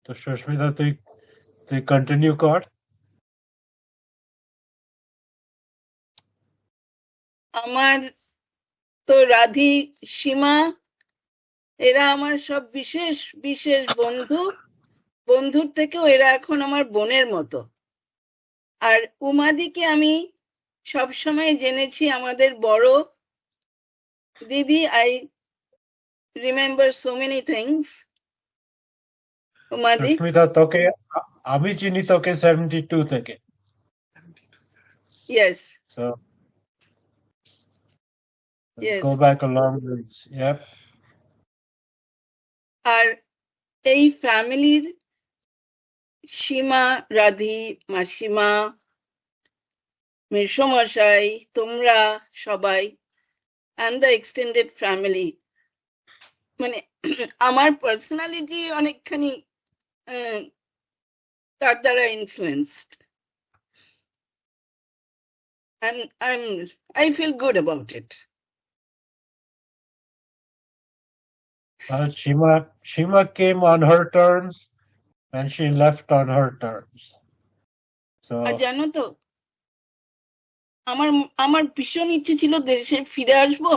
তো সুস্মিতা তুই তুই কন্টিনিউ কর। আমার তো রাধি, সীমা এরা আমার সব বিশেষ বিশেষ বন্ধু। বন্ধুর থেকেও এরা এখন আমার বোনের মতো। আর উমাদিকে আমি সব সময় জেনেছি আমাদের বড় দিদি। I remember so many things. উমাদি, সুস্মিতা তোকে আমি চিনি তোকে 72 থেকে। Yes So yes. go back a long ways. Yep. আর এই ফ্যামিলির সীমা, রাধি, মাসিমা, মেসমশাই, তোমরা সবাই and the extended family, মানে আমার পার্সোনালিটি অনেকখানি তার দ্বারা influenced. and I feel good about it. But Shima came on her terms and she left on her terms. So আর জানো তো, আমার আমার ভীষণ ইচ্ছে ছিল দেশে ফিরে আসবো।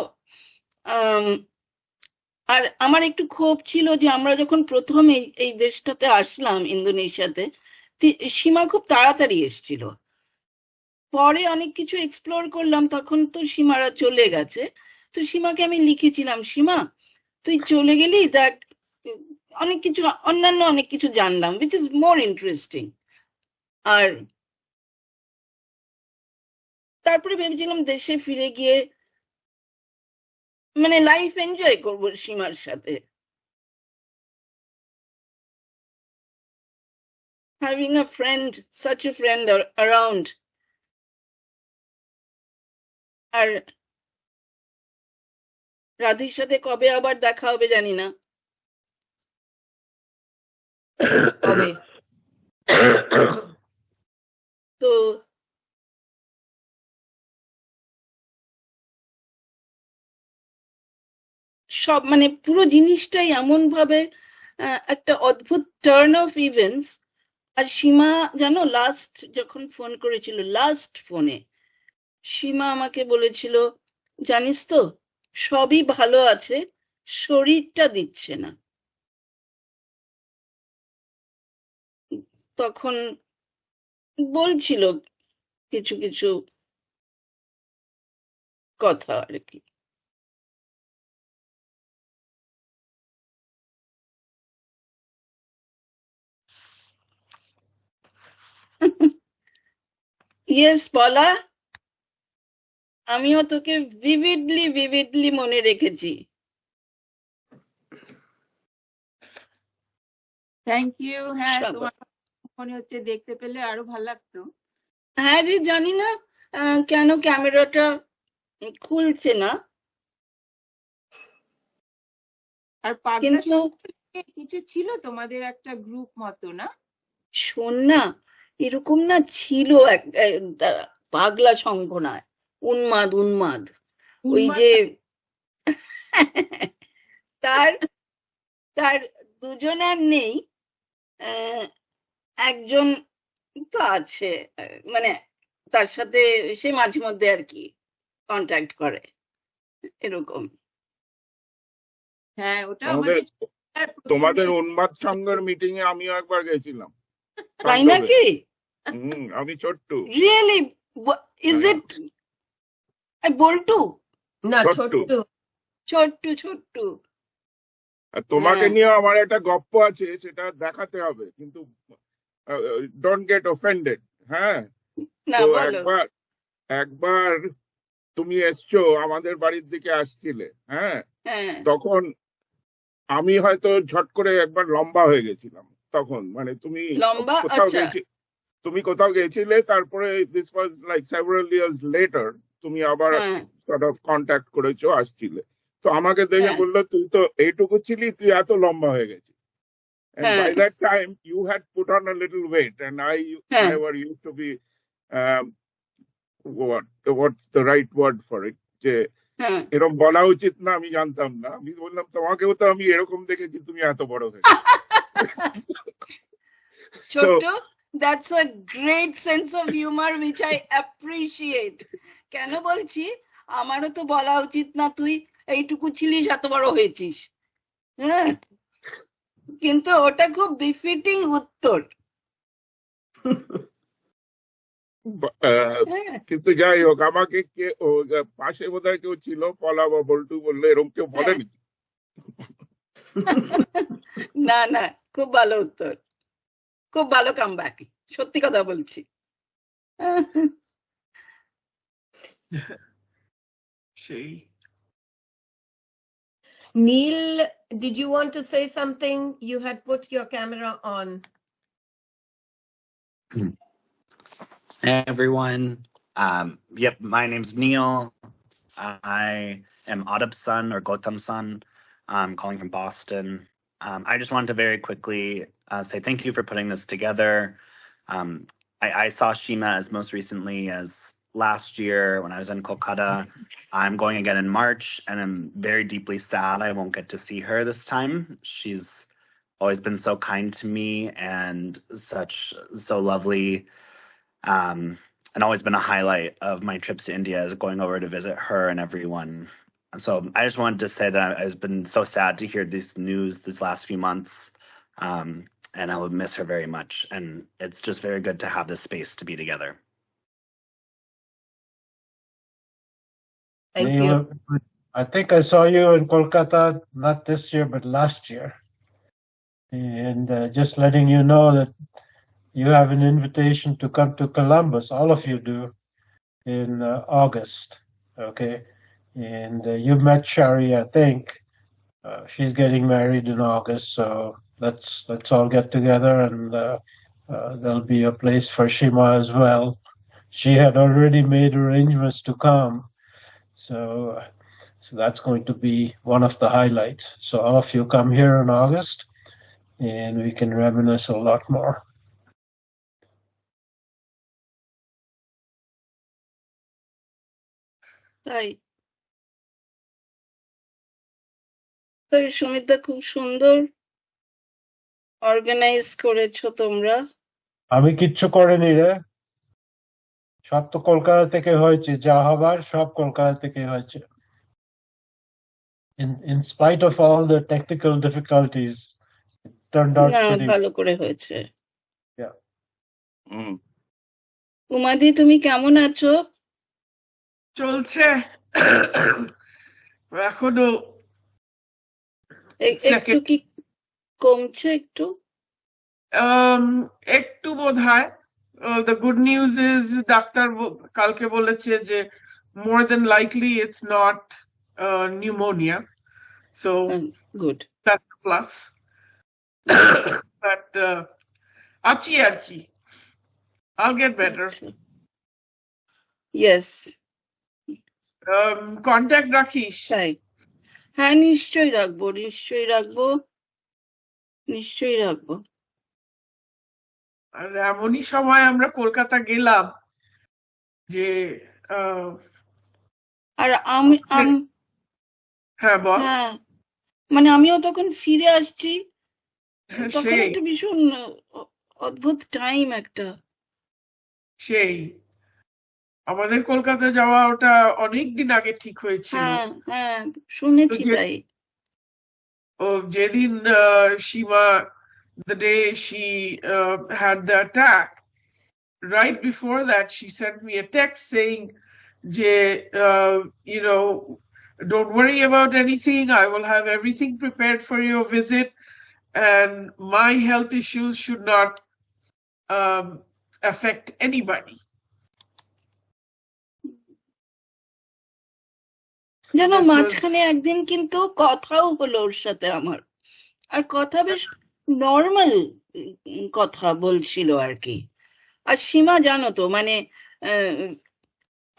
আর আমার একটু ক্ষোভ ছিল যে আমরা যখন প্রথম এই দেশটাতে আসলাম, ইন্দোনেশিয়াতে, সীমা খুব তাড়াতাড়ি এসেছিল। পরে অনেক কিছু এক্সপ্লোর করলাম, তখন তো সীমারা চলে গেছে। তো সীমাকে আমি লিখেছিলাম, সীমা তুই চলে গেলি, দেখ অনেক কিছু, অন্যান্য অনেক কিছু জানলাম, which is more interesting। আর তারপরে ভেবেছিলাম দেশে ফিরে গিয়ে মানে লাইফ এনজয় করবো সীমার সাথে। Having a friend, such a friend around। আর রাধির সাথে কবে আবার দেখা হবে জানি না। তো সব মানে পুরো জিনিসটাই এমন ভাবে একটা অদ্ভুত টার্ন অফ ইভেন্টস। আর সীমা জানো, লাস্ট যখন ফোন করেছিল, লাস্ট ফোনে সীমা আমাকে বলেছিল, জানিস তো সবই ভালো আছে, শরীরটা দিচ্ছে না। তখন বলছিল কিছু কিছু কথা আর কি। ইয়েস বলা, আমিও তোকে ভিভিডলি ভিভিডলি মনে রেখেছি। Thank you. হ্যাঁ, তোমার মনে হচ্ছে দেখতে পেলে আরো ভালো লাগতো। হ্যাঁ রে, জানি না কেন ক্যামেরাটা খুলছে না। আর কিন্তু কিছু ছিল তোমাদের একটা গ্রুপ মতো না? শোন না, এরকম না ছিল পাগলা সংঘ নয়, উন্মাদ উন্মাদ। ওই যে তার তার দুজন আর নেই, একজন তো আছে, মানে তার সাথে সে মাঝে মধ্যে আর কি কন্ট্যাক্ট করে এরকম। হ্যাঁ, ওটা তোমাদের উন্মাদ সংঘের মিটিং এ আমিও একবার গেছিলাম। তাই নাকি? আমি ছোট্টু। রিয়েলি? ইজ ইট বল্টু? না, ছোট্টু ছোট্টু ছোট্টু। আর তোমাকে নিয়ে আমার একটা গপ্প আছে, সেটা দেখাতে হবে, কিন্তু ডোন্ট গেট অফেন্ডেড। হ্যাঁ, তো একবার তুমি এসছো আমাদের বাড়ির দিকে আসছিলে। হ্যাঁ, তখন আমি হয়তো ঝট করে একবার লম্বা হয়ে গেছিলাম তখন, মানে তুমি কোথাও গেছিলে, তারপরে this was like several years later, তুমি আবার সর্ট অফ কন্ট্যাক্ট করেছো, আসছিলে। তো আমাকে দেখে বললো, তুই তো এইটুকু ছিলি, তুই এত লম্বা হয়ে গেছিস। And by that time you had put on a little weight, and I were used to be what's the right word for it, যে এরকম বলা উচিত না, আমি জানতাম না। আমি বললাম, তোমাকেও তো আমি এরকম দেখেছি, তুমি এত বড় হয়ে Chotto, that's a great sense of humor which I appreciate. কেন বলছি, আমারও তো বলা উচিত না তুই এইটুকু ছিলিস এত বড় হয়েছিস, হ্যাঁ, কিন্তু ওটা খুব বিফিটিং উত্তর। কিন্তু যাই হোক, আমাকে পাশে বোধহয় কেউ ছিল, পলা বা বল্টু বললো, এরকম কেউ বলেনি। না না, খুব ভালো উত্তর, খুব ভালো কামব্যাক, সত্যি কথা বলছি। সেই Neil, did you want to say something? You had put your camera on. Hey everyone. Yep, my name's Neil. I am Audub's son, or Gautam's son. I'm calling from Boston. I just wanted to very quickly say thank you for putting this together. I saw Shima as most recently as last year when I was in Kolkata. I'm going again in March, and I'm very deeply sad I won't get to see her this time. She's always been so kind to me and so lovely. And always been a highlight of my trips to India is going over to visit her and everyone. So I just wanted to say that I've been so sad to hear this news these last few months. And I will miss her very much. And it's just very good to have this space to be together. Thank Neil, you. I think I saw you in Kolkata, not this year, but last year. And just letting you know that you have an invitation to come to Columbus, all of you do, in August, okay? And you met Shari, I think. She's getting married in August, so let's all get together, and there'll be a place for Shima as well. She had already made arrangements to come, so that's going to be one of the highlights. So all of you come here in August, and we can reminisce a lot more. তাই সুমিতা, খুব সুন্দর organise করেছো তোমরা। আমি কিচ্ছু করিনি রে, সব তো কলকাতা থেকে হয়েছে, যা হবার সব কলকাতা থেকে হয়েছে। In spite of all the technical difficulties, it turned out না, pretty ভালো করে হয়েছে। Yeah. উমাদি, তুমি কেমন আছো? চলছে এখনো একটু কি কমছে? একটু একটু বোধহয়। the good news is doctor কালকে বলেছে যে more than likely it's not pneumonia, so good, that's a plus. But আছি আর কি, I'll get better. Yes. Contact রাখিস? হ্যাঁ, নিশ্চয়ই রাখবো, নিশ্চয়ই রাখবো, নিশ্চয়ই রাখবো। আর এমনই সময় আমরা কলকাতা গেলাম যে আর আমি হ্যাঁ বল। হ্যাঁ, মানে আমিও তখন ফিরে আসছি, তখন একটা ভীষণ অদ্ভুত টাইম একটা। সেই আমাদের কলকাতা যাওয়া ওটা অনেকদিন আগে ঠিক হয়েছিল। হ্যাঁ, শুনেছি তাই। ও যেদিন Shima, the day she had the attack, right before that she sent me a text saying je you know, don't worry about anything, I will have everything prepared for your visit, and my health issues should not affect anybody. জানো, মাঝখানে একদিন কিন্তু কথাও হলো ওর সাথে আমার, আর কথা বেশ নর্মাল কথা বলছিল আর কি। আর সীমা জানো তো, মানে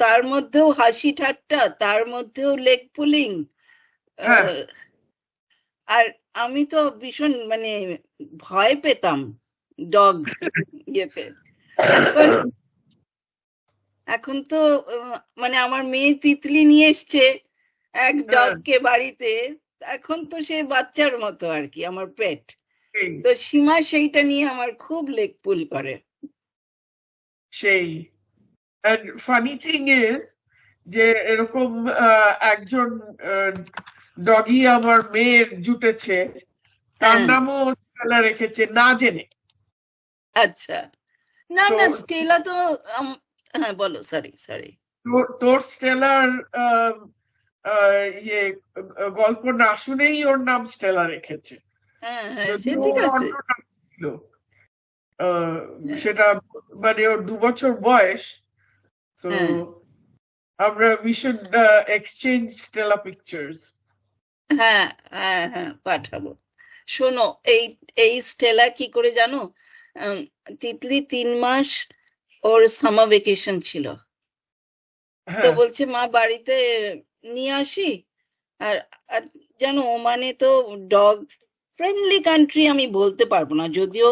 তার মধ্যেও হাসি ঠাট্টা, তার মধ্যেও লেগ পুলিং, আর আমি তো ভীষণ মানে ভয় পেতাম ডগ ইয়েতে। এখন তো মানে আমার মেয়ে তিতলি নিয়ে এসছে এক ডগকে বাড়িতে, এখন তো সে বাচ্চার মতো আর কি, আমার পেট। তো সীমা সেইটা নিয়ে আমার খুব লেগ পুল করে। সেই and funny thing is যে এরকম একজন ডগি আমার মেয়ের জুটেছে, তার হ্যাঁ। নামও স্টেলা রেখেছে না জেনে। আচ্ছা, না তো না স্টেলা তো হ্যাঁ বলো, সরি। তোর স্টেলার ইয়ে গল্প না শুনেই ওর নাম স্টেলা রেখেছে। হ্যাঁ যদি সে ঠিক ওর আছে। অন্য নাম ছিল, সেটা মানে ওর 2 বছর বয়স। So হ্যাঁ। আমরা we should exchange Stella pictures. হ্যাঁ পাঠাবো। শোনো, এই স্টেলা কি করে জানো, তিতলি 3 মাস ওর সামার ভেকেশন ছিল, তো হ্যাঁ বলছে মা বাড়িতে নিয়ে আসি। আর আর জানো ওমানে তো ডগ ফ্রেন্ডলি কান্ট্রি আমি বলতে পারবো না, যদিও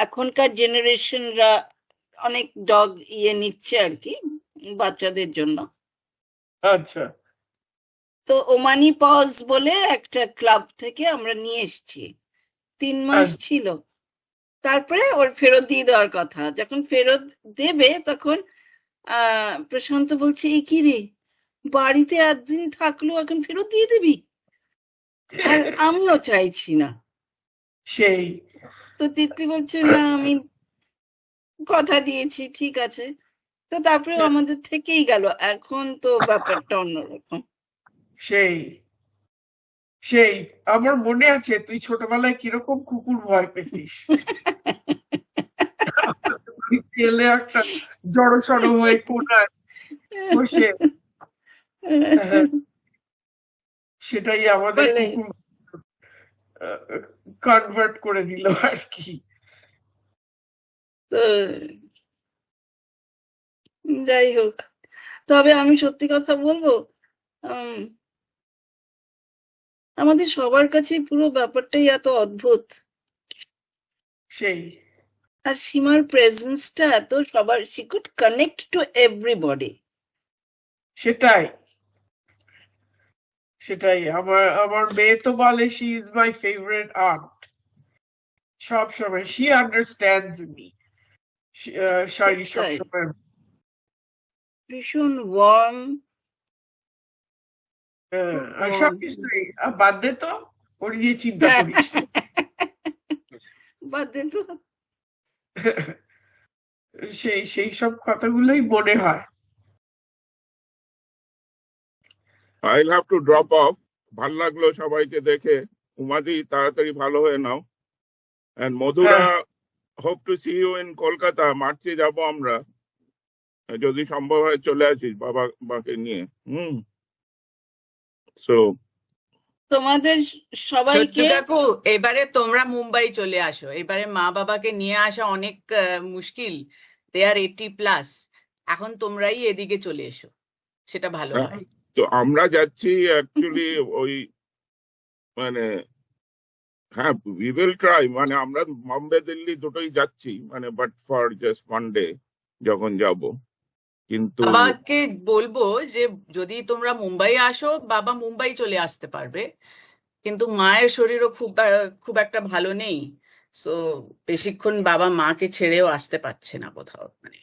এখনকার জেনারেশনরা অনেক ডগ নিচ্ছে আর কি বাচ্চাদের জন্য। আচ্ছা তো ওমানি পজ বলে একটা ক্লাব থেকে আমরা নিয়ে এসেছি, 3 মাস ছিল। তারপরে ওর ফেরত দিয়ে দেওয়ার কথা, যখন ফেরত দেবে তখন প্রশান্ত বলছে এ কি রে, বাড়িতে একদিন থাকলো এখন ফেরত দিয়ে দিবি? আর আমিও চাইছি না। সেই তো তিতলি বলছে না আমি কথা দিয়েছি, ঠিক আছে। তো তারপরে আমাদের থেকেই গেল, এখন তো ব্যাপারটা অন্যরকম। সেই সেই আমার মনে আছে তুই ছোটবেলায় কিরকম কুকুর ভয় পেতিস। গেলে একটা জড়ো সড়ো হয়ে কোনায় বসে, সেটাই আমাদের বলে, কুকুর কনভার্ট করে দিল আর কি। তো যাই হোক, তবে আমি সত্যি কথা বলবো, আমাদের সবার কাছে পুরো ব্যাপারটাই এত অদ্ভুত। সেই আর সীমার প্রেজেন্সটা এত সবার, she could connect to everybody. সেটাই সেটাই আমার মেয়ে তো বলে she is my favorite aunt সব সময়, she understands me. শাড়ি সব সেটাই। সময় ভীষণ ওয়ার্ম। আর সব কিছুই বাদ দে তো, ওর নিয়ে চিন্তা করিস না। বাদ দে তো। সেই সব কথাগুলোই মনে হয়। I'll have to drop off. ভাল লাগলো সবাইকে দেখে। উমাদি তাড়াতাড়ি ভালো হয়ে নাও। And Madhura, hope to see you in Kolkata. মার্চে যাব আমরা, যদি সম্ভব হয় চলে আসিস বাবাকে নিয়ে। So তোমাদের সবাইকে কাকু এবারে তোমরা মুম্বাই চলে আসো, এবারে মা বাবাকে নিয়ে আসা অনেক মুশকিল, দে আর 80+, এখন তোমরাই এদিকে চলে এসো, সেটা ভালো হয়। তো আমরা যাচ্ছি অ্যাকচুয়ালি ওই মানে হ্যাঁ we will try, মানে আমরা বোম্বে দিল্লি দুটোই যাচ্ছি, মানে but for just one day যখন যাব। কিন্তু বাবাকে বলবো যে যদি তোমরা মুম্বাই আসো, বাবা মুম্বাই চলে আসতে পারবে, কিন্তু মায়ের শরীরও খুব একটা ভালো নেই, সো বেশিক্ষণ বাবা মাকে ছেড়েও আসতে পারছে না কোথাও, মানে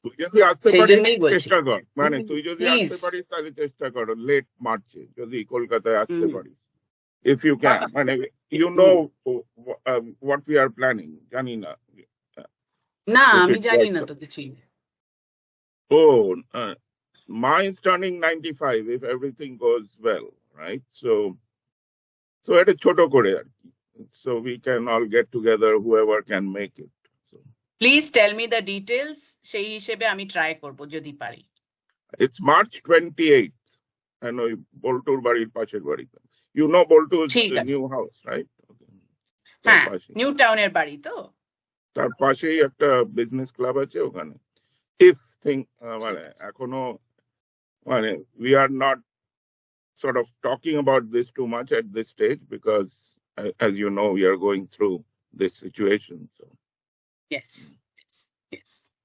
তুই যদি আসতে সেই পারিস জন্যই বলছি চেষ্টা কর, মানে তুই যদি আসতে প্লিজ। পারিস তাহলে চেষ্টা কর লেট মার্চে যদি কলকাতায় আসতে পারিস, if you can, মানে you know what we are planning, জানি না। না If আমি it জানি works না out. তো কিছুই। Oh, mine's turning 95 if everything goes well, right? So এটা ছোট করে আর কি, so we can all get together, whoever can make it. So please tell me the details, সেই হিসেবে আমি ট্রাই করব যদি পারি। it's March 28th, and ওই বল্টুর বাড়ির পাশের বাড়িতে, you know Boltu's ঠিক আছে। new house, right? হ্যাঁ, নিউ টাউনের বাড়ি তো। তার পাশেই একটা বিজনেস ক্লাব আছে ওখানে। If thing মানে এখনো মানে we are not sort of talking about this too much at this stage because as you know we are going through this situation, so Yes.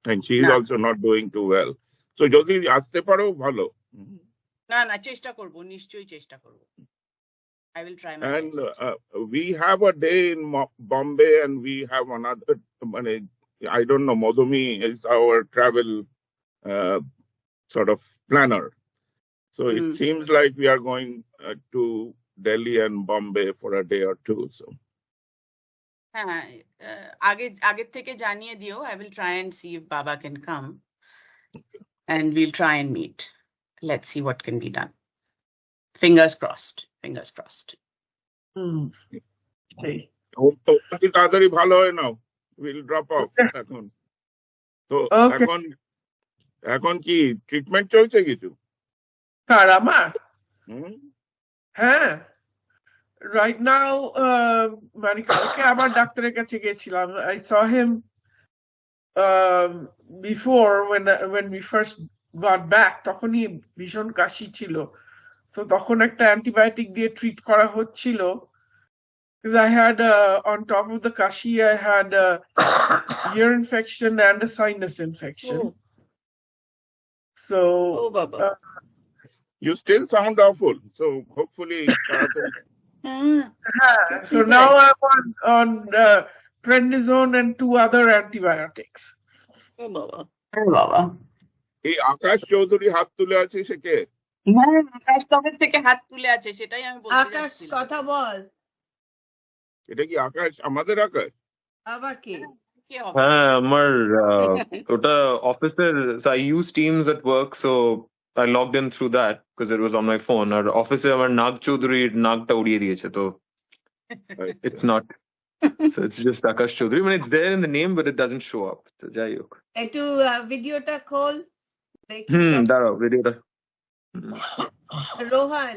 and she is না। also not doing too well, so যদি আসতে পারো ভালো। না চেষ্টা করব, নিশ্চয়ই চেষ্টা করব। I will try my And best. we have a day in Bombay, and we have another. I don't know. Madhumi is our travel sort of planner. So it seems like we are going to Delhi and Bombay for a day or two. So. হ্যাঁ আগের থেকে জানিয়ে দিও. I will try and see if Baba can come, and we'll try and meet. Let's see what can be done. Fingers crossed. Fingers crossed. Okay. তাড়াতাড়ি ভালো হয় নাও. We'll drop off এখন. তো এখন কি ট্রিটমেন্ট চলছে কিছু? কার আমার? হ্যাঁ, right now মানে কালকে আবার ডাক্তারের কাছে গেছিলাম. I saw him before when we first got back. তখনই ভীষণ কাশি ছিল, so তখন একটা অ্যান্টিবায়োটিক দিয়ে ট্রিট করা হচ্ছিল, because I had on top of the kashi I had ear infection and a sinus infection. So you still sound awful, so hopefully so now I'm on prednisone and 2 other antibiotics. বাবা এই আকাশ চৌধুরী হাত তুলে আছে, সে কে? আকাশ তবের থেকে হাত তুলে আছে, সেটাই আমি বলতে আকাশ যাচ্ছিলাম। কথা বল। এটা কি আকাশ? আমাদের আকাশ? আবার কি? হ্যাঁ, আমার ওটা অফিসের, so I use Teams at work, so I logged in through that because it was on my phone. আর অফিসে আমার নাগ চৌধুরীর নাগটা উড়িয়ে দিয়েছে, তো it's not. So it's just Akash Chaudhary. I mean, it's there in the name, but it doesn't show up. So যাই হোক। একটু ভিডিওটা খোল দেখি। দাঁড়াও ভিডিওটা। রোহান,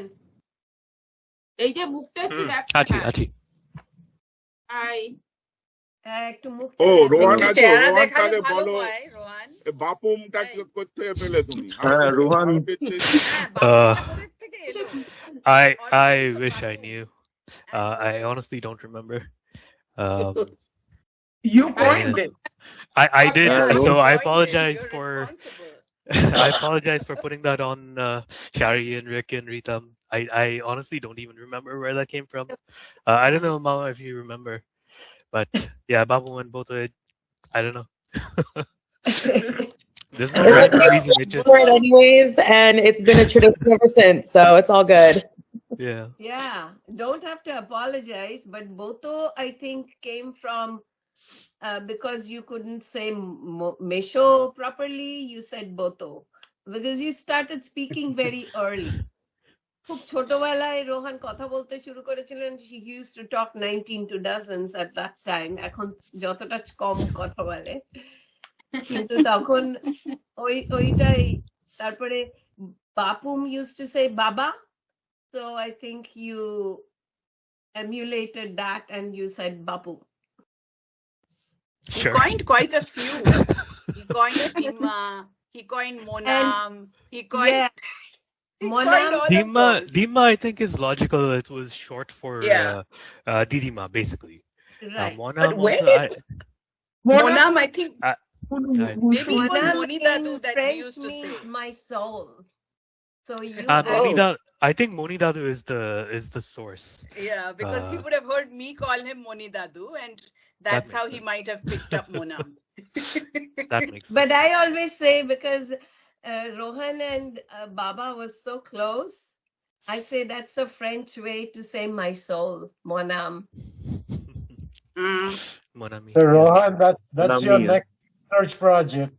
এই যে মুখটা একটু দেখ। আছি। হাই। একটু মুখ। ও রোহান আছে, চেহারা রোহান দেখালে তাহলে ভালো বলো হয় রোহান। বাপুমটা কোথায় পেলে তুমি? হ্যাঁ Rohan. I wish I knew. I honestly don't remember. You coined it. I did, so I You're apologize for responsible. I apologize for putting that on Shari and Rick and Ritam. I honestly don't even remember where that came from. I don't know, Mama, if you remember, but yeah, Babu and both. I don't know. There's no random reason. It just anyways, and it's been a tradition ever since, so it's all good. Yeah, don't have to apologize, but Boto I think came from because you couldn't say Mesho properly, you said Boto because you started speaking very early. খুব ছোটবেলায় রোহান কথা বলতে শুরু করেছিলেন. She used to talk 19 to dozens at that time. এখন যতটা কম কথা বলে, কিন্তু তখন ওইটাই। তারপরে বাপুম used to say Baba, so I think you emulated that and you said Bapu. He coined quite a few. He coined Dima, he coined Monam, he coined Dima I think is logical. It was short for Didima, basically. Right. But where? Monam, I think maybe it was Monidadu that French he used to means say. my soul. So you I think Monidadu is the source. Yeah, because he would have heard me call him Monidadu, and that's how he might have picked up Monam. That makes sense. But I always say, because Rohan and Baba was so close, I say that's a French way to say my soul, Monam. Monami. So Rohan, that's your next research project.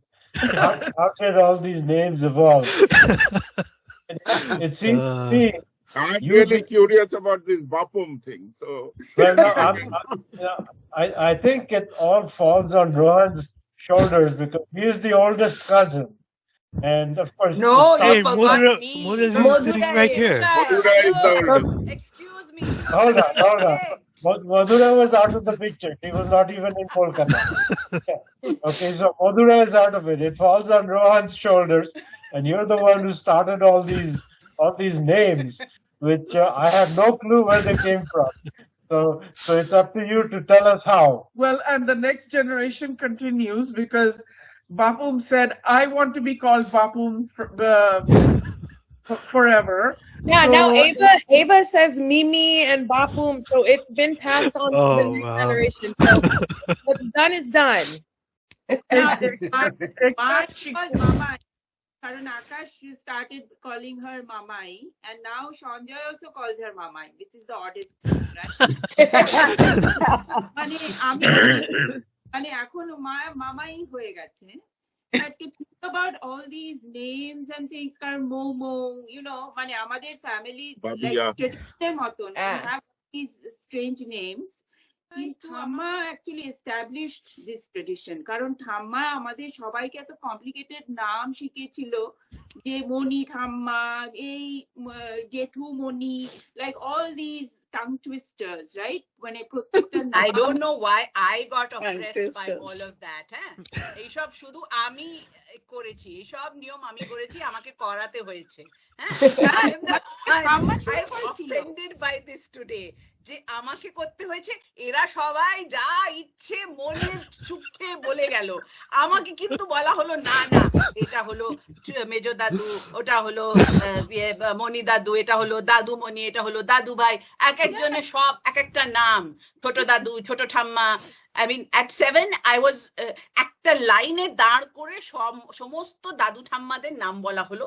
How did all these names evolve? It seems to me I'm really curious about this Bapum thing. So well, no, I think it all falls on Rohan's shoulders because he is the oldest cousin. And of course, No, you Hey, forgot me. Modura is sitting right here. Madhura is the oldest. Excuse me. hold on. Madhura was out of the picture. He was not even in Kolkata. Okay, so Madhura is out of it. It falls on Rohan's shoulders, and you're the one who started all these names, which I have no clue where they came from. So it's up to you to tell us how. Well, and the next generation continues because Bapum said, I want to be called Bapum forever. Yeah, So- now Ava says Mimi and Bapum, so it's been passed on to the Oh, next wow. generation. So what's done is done. Now, She- Mamai. Karan Akash started calling her Mamai, and now Sanjay also calls her Mamai, which is the oddest thing, right? মানে এখন মামাই হয়ে গেছে। But to think about all these names and things, কারণ মোমো, মানে আমাদের family like traditional মতন, we have these strange names. কিন্তু ঠাম্মা actually established this tradition, কারণ ঠাম্মা আমাদের সবাইকে এত complicated নাম শিখিয়েছিল, যে মনি ঠাম্মা, এই জেঠু মনি, like all these tongue twisters, right? মানে প্রত্যেকটা I don't know why I got oppressed by twisters. all of that. হ্যাঁ, এইসব শুধু আমি করেছি, এইসব নিয়ম আমি করেছি, আমাকে করাতে হয়েছে। I'm offended by this today, যে আমাকে করতে হয়েছে। এরা সবাই যা ইচ্ছে মনে সুখে বলে গেল, আমাকে কিন্তু বলা হলো না না, এটা হলো মেজো দাদু, ওটা হলো মনি দাদু, এটা হলো দাদু মনি, এটা হলো দাদু ভাই, এক একজনের সব এক একটা নাম, ছোট দাদু, ছোট ঠাম্মা। I mean, at 7, I was একটা লাইনে দাঁড় করে সমস্ত দাদু ঠাম্মাদের নাম বলা হলো,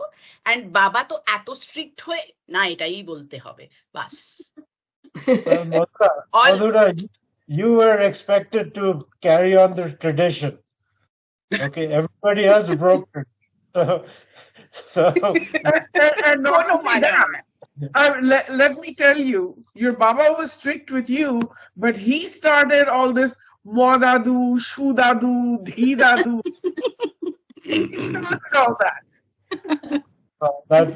and বাবা তো এত স্ট্রিক্ট হয়ে না এটাই বলতে হবে, বাস। Madhura, you were expected to carry on the tradition. Okay, everybody else broke it. and not only that, let me tell you, your Baba was strict with you, but he started all this Modadu, Shudadu, Dhidadu. He started all that.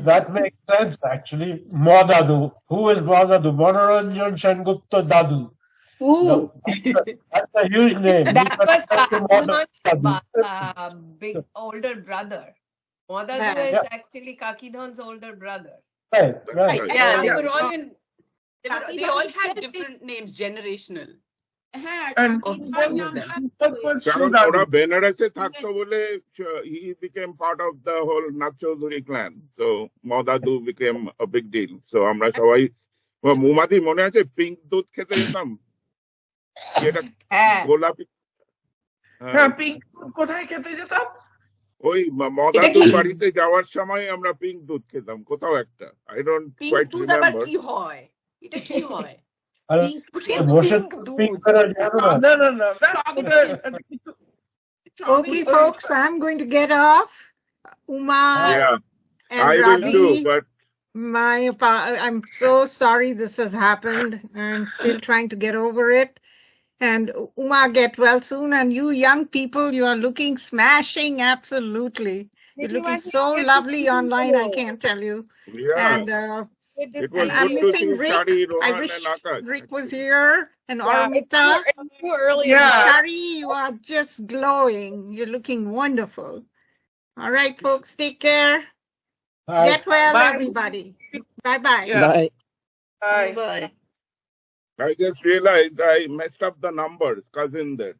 That makes sense actually. Modadu. Who is Modadu? Monoranjan Sengupta Dadu. Ooh. That's a huge name. That was big older brother. Modadu is actually Kakidhan's older brother. Right. Yeah, they were all in. They all had different names, generational. And কারণ ওরা বেনারসে থাকতো বলে he became part of the whole Nag Chaudhuri clan. So Modadu became a big deal. So আমরা সবাই মুমাদি মনে আছে pink দুধ খেতে যেতাম, যেটা গোলাপি। হ্যাঁ, পিঙ্ক কোথায় খেতে যেতাম? ওই মদাদুর বাড়িতে যাওয়ার সময় আমরা পিঙ্ক দুধ খেতাম কোথাও একটা। I don't quite remember. কি হয় এটা, কি হয়? No. Okay, folks, I'm going to get off. Uma and I Ravi, will too, but I'm so sorry this has happened. I'm still trying to get over it. And Uma, get well soon. And you young people, you are looking smashing, absolutely. You're looking so lovely online, I can't tell you. Yeah. And it was I'm good to missing see Rick. Shari, Rohan, I wish and Akash. Rick was here, and Aramita. It's too early. Shari, you are just glowing. You're looking wonderful. All right, folks, take care. Bye. Get well, Bye. everybody. Bye-bye. Yeah. Bye. Bye. Bye. I just realized I messed up the numbers, cousin there.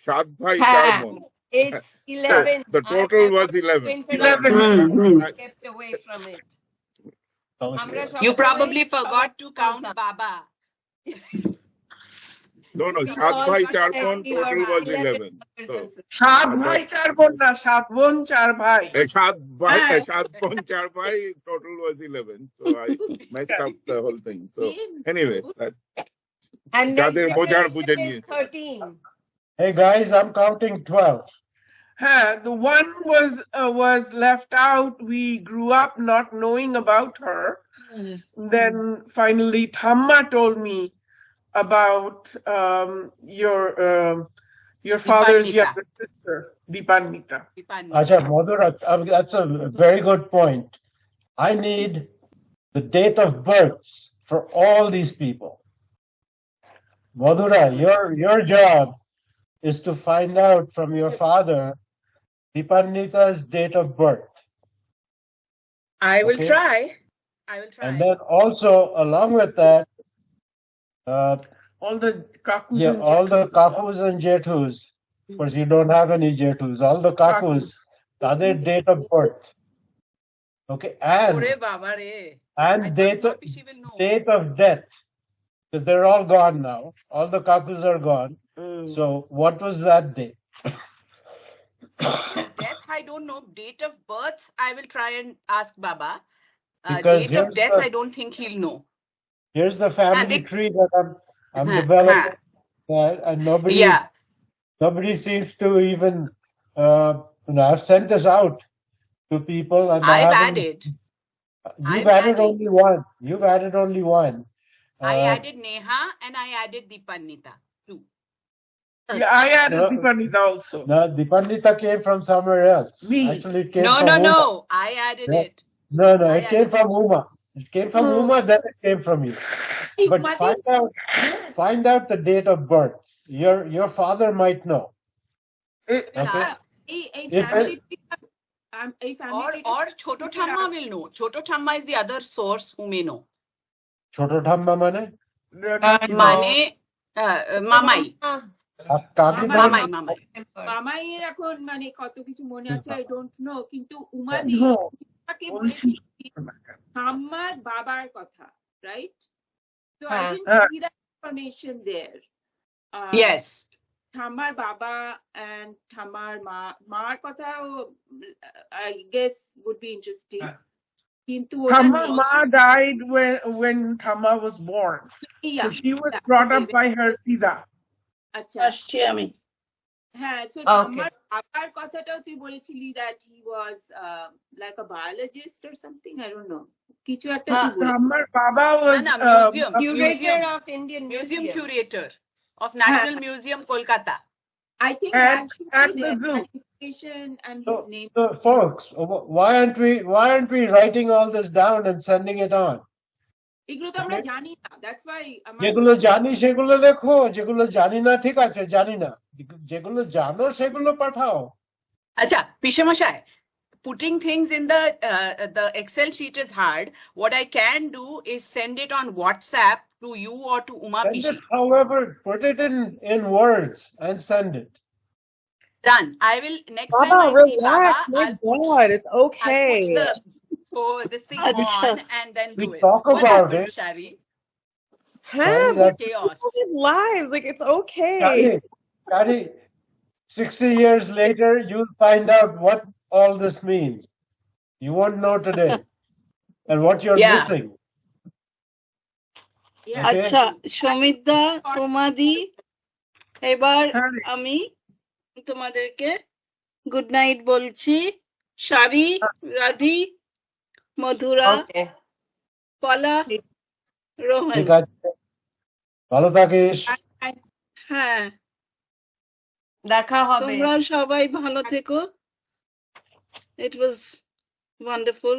Shad Bhai Charmon. It's 11. The total was 11. 11. Kept away from it. You probably forgot to count Baba. No, Shad Bhai Charmon, total was 11. So, সাত ভাই চার বোন না, সাত বোন চার ভাই। Shad Bon Char Bhai, total was 11. So I messed up the whole thing. So anyway, And next যাদের বোঝার generation বুঝে is নিয়েছে। 13. Hey guys, I'm counting 12. The one was left out. We grew up not knowing about her. Then finally, Thamma told me about your father's younger sister, Dipanita. Acha, Madhura, that's a very good point. I need the date of births for all these people. Madhura, your job is to find out from your father Dipanita's date of birth. I will Okay. try. And then also, along with that, All the kakus. all the kakus and jethus. Of course, you don't have any jethus. All the kakus, their date of birth. Okay, and ওরে বাবা রে, and I thought date Uma Pishi will know. date of death, because they're all gone now. All the kakus are gone. So what was that date? Death, I don't know. Date of birth, I will try and ask Baba. Because Date of here's death, the- I don't think he'll know. Here's the family they- tree that I'm Huh, developing, and nobody Yeah. nobody seems to even. I've sent this out to people, and I I've haven't. added. You've I've added added. only one. You've added only one. I added Neha and I added Dipannita too. Yeah, I added No. Dipannita also. No, Dipannita came from somewhere else. Me. Actually, it came No, from no, Uma. no. I added Yeah. it. No, I it came from Uma. It came from Uma, then it came from you. But find out the date of birth. Your father might know. It- Okay. Or Choto Thamma will know. Choto Thamma is the other source who may know. Choto Thamma mane? Mane Mamai. Kaki Mamai, Mamai. মামাইয়ের এখন মানে কত কিছু মনে আছে I don't know কিন্তু No. Umadi তাকে বলেছি ঠাম্মার বাবার কথা right so I didn't see that information there Yes. ঠাম্মার বাবা এন্ড ঠাম্মার মার কথা I guess would be interesting কিন্তু Thamma's ma died when Thamma was born. So she was brought up by her Sida. আচ্ছা আসছি আমি হ্যাঁ সো Okay. আমার বাবার কথাটাও তুই বলেছিলি that he was like a biologist or something I don't know কিছু একটা তুই বলেছিলি Thamma's Baba was No, Curator of Indian Museum Museum. curator of National Museum, Kolkata. I think And- that should and be the there zoo. information and his name So, folks, why aren't we writing all this down and sending it on? এগুলো তো আমরা জানি না that's why আমার যেগুলো জানি সেগুলো লেখো, যেগুলো জানি না ঠিক আছে জানি না, যেগুলো জানো সেগুলো পাঠাও। Acha, Pishamashai, putting things in the Excel sheet is hard. What I can do is send it on WhatsApp to you or to Uma Send Pishi. it, however, put it in words and send it. Done. I will next Baba, time I see relax. Baba, My I'll put, God, it's I'll okay. put this thing Acha. on and then We do it. talk What about happened, it. Shari? Huh? that- Chaos. People live lives. Like, it's okay. Shari, 60 years later, you'll find out what all this means. You won't know today and what you're Yeah. missing. yeah Okay. আচ্ছা সমিতদা উমাদি এবার Sorry. আমি তোমাদেরকে good night বলছি শারি রাধি Madhura Okay. পলা রোহন ঠিক আছে, ভালো থাকিস। হ্যাঁ দেখা হবে। তোমরা সবাই ভালো থেকো it was wonderful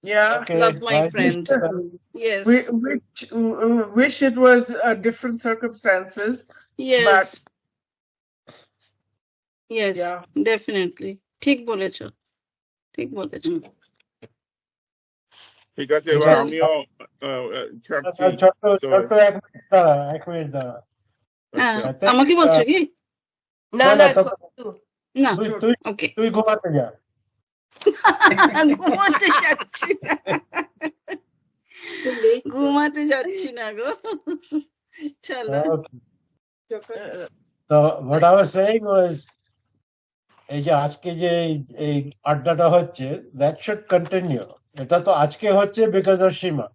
Yeah. Okay, love my bye. friend yes We wish it was different circumstances. yes yes Yeah. definitely ঠিক বলেছো ঠিক বলেছো ঠিক আছে, এবার আচ্ছা। আমিও ছাড়ছি। ছোট্ট So, ছোট্ট 1 মিনিট দাঁড়া। হ্যাঁ I think, আমাকে বলছো কি না না, না না, না তুই ওকে তুই ঘুমাতে যা। ঘুমাতে যাচ্ছি না ঘুমাতে যাচ্ছি না গো চলো Okay. So what I was saying was, এই যে আজকে যে এই আড্ডাটা হচ্ছে, that should continue. এটা তো আজকে হচ্ছে because of Shima,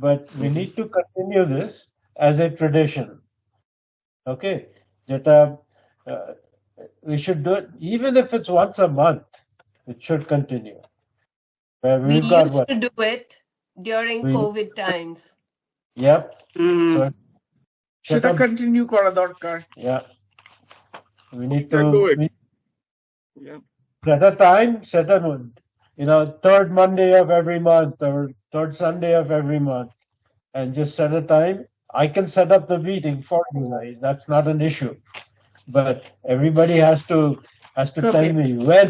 but we need to continue this as a tradition. Okay, যেটা we should do it even if it's once a month. It should continue. Where We we've got used what? to do it during We- COVID times. Yep. Mm. So সেটা সেটা- continue করা দরকার। yeah. We need can to do it. Yeah. set a time, set a, third Monday of every month or third Sunday of every month, and just set a time. I can set up the meeting for you guys. That's not an issue. But everybody has to tell me when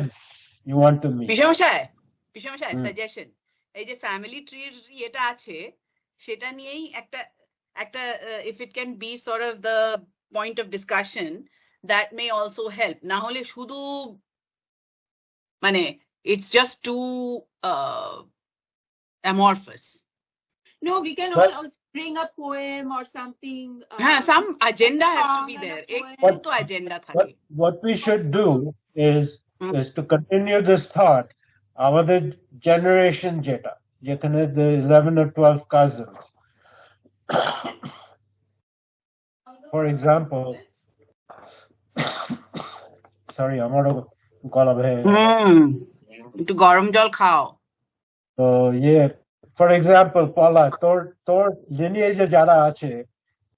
you want to meet. Pishamashai, hmm. suggestion. এই যে family ট্রির এটা আছে সেটা নিয়েই একটা if it can be sort of the point of discussion that may also help. না হলে শুধু মানে it's just too amorphous. No, we can But- also bring a poem or something. Some agenda has to song be and a there. poem. একটু তো agenda থাকে। What we should do is to continue this thought. আমাদের generation যেখানে the 11 or 12 cousins. For example, sorry, আমারও গলা ভেঙে গেল। একটু গরম জল খাও। So yeah, for example, Paula, তোর lineage এ যারা আছে,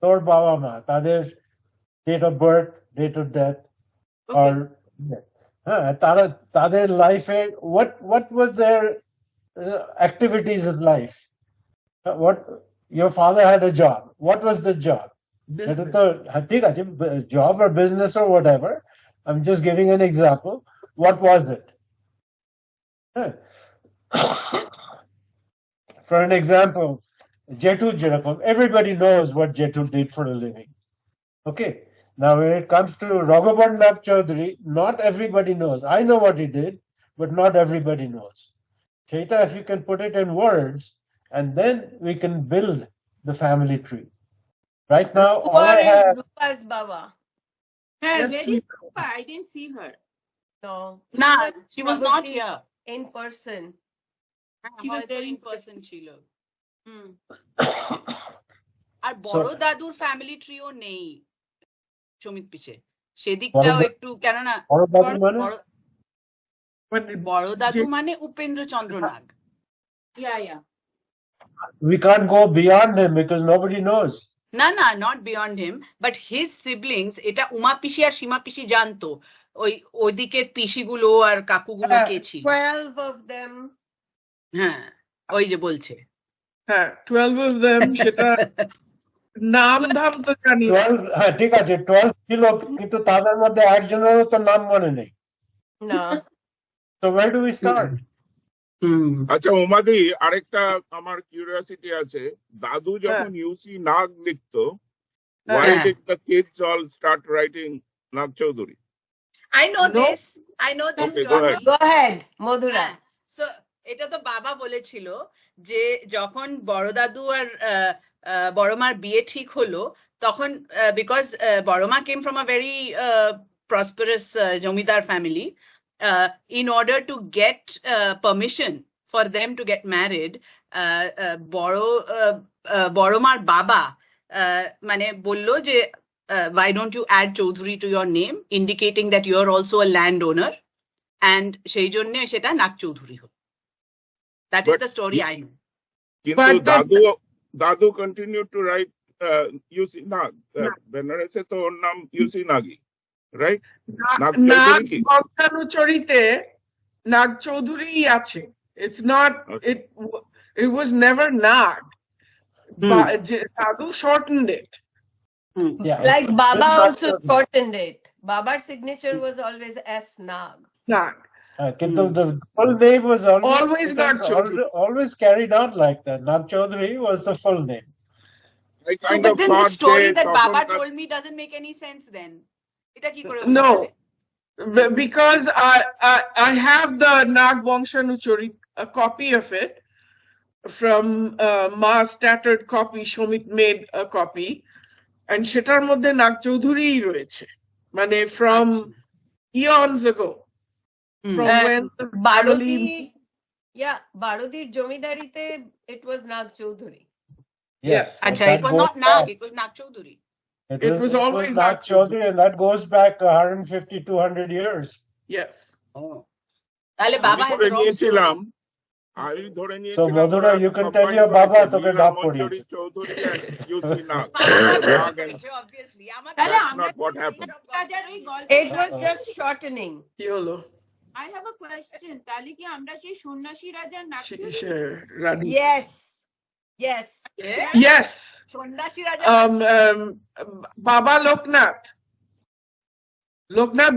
তোর বাবা মা, তাদের date of birth, date of death, or তাদের life A what was their activities in life? What your father had a job. What was the job? এটা তো ঠিক আছে, job or business or whatever. I'm just giving an example. What was it? For an example, Jetu Jerakom, everybody knows what Jetu did for a living. Okay. Now, when it comes to Raghubar Nath Chaudhary, not everybody knows. I know what he did, but not everybody knows. Chaita, if you can put it in words, and then we can build the family tree. Right now, all I have. Rupa's Baba. Where is Rupa? I didn't see her. No. Nah, she was not here. In person. She was there in person ছিল। আর বড় দাদুর family trio নেই সমিত পিছে, সেদিকটাও একটু, কেননা বড় দাদু মানে উপেন্দ্র চন্দ্র নাগ। Yeah. We can't go beyond him because nobody knows. না, not beyond him, but his siblings, এটা উমা পিসি আর সীমা পিসি জানতো ওইদিকের পিসিগুলো আর কাকুগুলো কে ছিল। 12 of them. হ্যাঁ, ওই যে বলছে। হ্যাঁ, 12 of them, সেটা নাম ধাম তো জানি। 12, হ্যাঁ ঠিক আছে, 12 ছিল, কিন্তু তাদের মধ্যে একজনেরও তো নাম মনে নেই। না। So where do we start? আচ্ছা উমাদি, আরেকটা আমার কিউরিওসিটি আছে, দাদু যখন ইউসি নাগ লিখতো, why did the kids all start writing Nag Chaudhary? I know this Okay, story. Go ahead, Madhura. So এটা তো বাবা বলেছিল যে যখন বড় দাদু আর বড় মার বিয়ে ঠিক হলো, তখন বিকজ বড় মা came from a very prosperous zamindar family, in order to get permission for them to get married, বড় মার বাবা মানে বললো যে why don't you add Chaudhary to your name, indicating that you are also a landowner, and সেই জন্য সেটা নাগ চৌধুরী হলো। That is the story I know. কিন্তু দাদু continued to write UC Nag. বেনারসে তো ওর নাম UC Nagi, right? নাগ বংশানুচরিতে নাগ চৌধুরী আছে। It's not, it was never Nag. Dadu shortened it. Yeah. Like Baba also shortened it. Baba's signature was always S Nag. Nag. কিন্তু the full name was always Nag Chaudhary. Always carried on like that. Nag Chaudhary was the full name. So, but then the story that Baba told me doesn't make any sense then. এটা কি করে? No, because I have the Nag Vangshanuchari, a copy of it from Ma's tattered copy. Shomit made a copy, and সেটার মধ্যে নাগ চৌধুরী রয়েছে, মানে from eons ago. From when Barodi's জমিদারিতে it was Nag Chaudhary. Yes. Acha, it was not Nag, it was Nag Chaudhary. It was always Nag Chaudhary, and that goes back 150-200 years. Yes. Oh. তাহলে বাবা has the wrong story. আমি ধরে So Madhura, you can tell your Baba তোকে ডাক পড়িয়েছে। Chowdhury and UC Nag. Obviously. তাহলে That's আমরা not what happened. It was just shortening. YOLO. I have a question. তাহলে কি আমরা সেই সন্ন্যাসী রাজার নাক Yes. Yes. সন্ন্যাসী রাজা Baba Loknath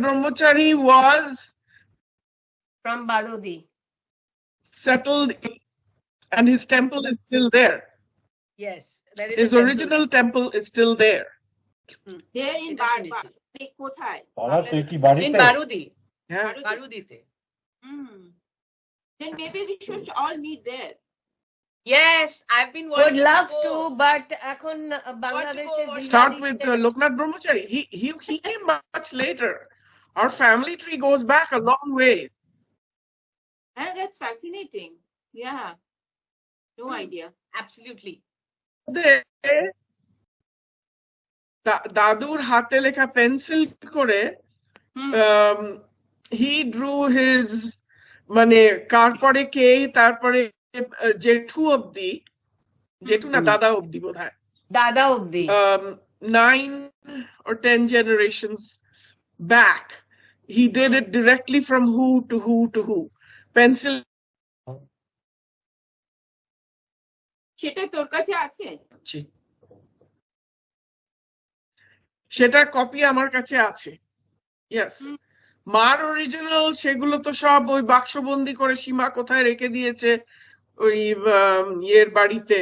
Brahmachari was from Barodi. Settled, and his temple is still there. Yes, there is his original temple is still there. There in কোথায়? In Barodi. Yeah. Barudite. Then maybe we should all meet there. Yes, I've been Would wanting love to to, go. but এখন বাংলাদেশে want to go. Start with Loknath Brahmachari. He came much later. Our family tree goes back a long way. And that's fascinating. Yeah. No idea. Absolutely. দাদুর হাতে লেখা pencil করে he drew his মানে কার পরে কে তারপরে জেঠু অব্দি, জেঠু না দাদা অব্দি বোধহয়, দাদা অব্দি 9 or 10 generations back. He did it directly from who to who to who. Pencil. সেটা তোর কাছে আছে? সেটার কপি আমার কাছে আছে। ইয়েস, মার অরিজিনাল সেগুলো তো সব ওই বাক্সবন্দি করে সীমা কোথায় রেখে দিয়েছে ওই ইয়ের বাড়িতে,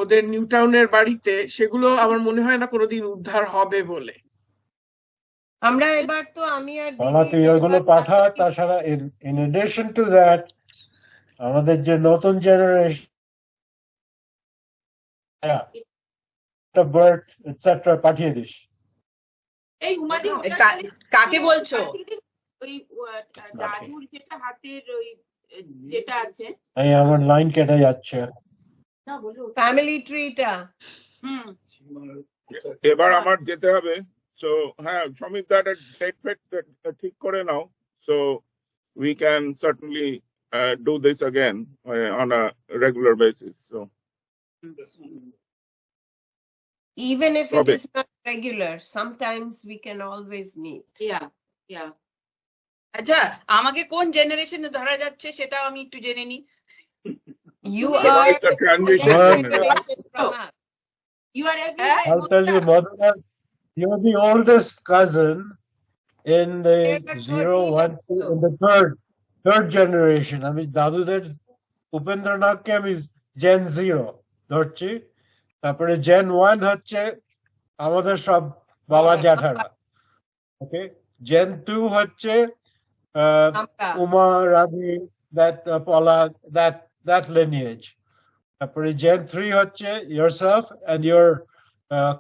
ওদের নিউ টাউনের বাড়িতে। সেগুলো আমার মনে হয় না কোনোদিন উদ্ধার হবে বলে। আমরা এবার তো আমি আর তুই ওগুলো পাঠা। তাছাড়া in addition to that আমাদের যে নতুন জেনারেশন বার্থ এটসেট্রা পাঠিয়ে দিস। এই উমাদি কাকে বলছো? ওই দাদুর যেটা হাতের ওই যেটা আছে, এই আমার লাইন কেটে যাচ্ছে। না বলো ফ্যামিলি ট্রিটা। এবার আমার যেতে হবে। So হ্যাঁ, সমীপ দা ডেট ফেট ঠিক করে নাও, so we can certainly do this again on a regular basis. So even if it is not regular, sometimes we can always meet. Yeah. আচ্ছা, আমাকে কোন জেনারেশনে ধরা যাচ্ছে সেটা আমি একটু জেনে নি। You are the transition generation from us. You are everywhere. I'll tell you, Madhura, you're the oldest cousin in the 0, 1, 2, in the third generation. I mean, দাদুদের Upendranath কে আমি Gen 0 ধরছি, তারপরে Gen 1 হচ্ছে আমাদের সব বাবা জ্যাঠারা। ওকে, Gen 2 হচ্ছে Uma, রাধি, that Paula, that lineage. তারপরে Gen 3 হচ্ছে yourself and your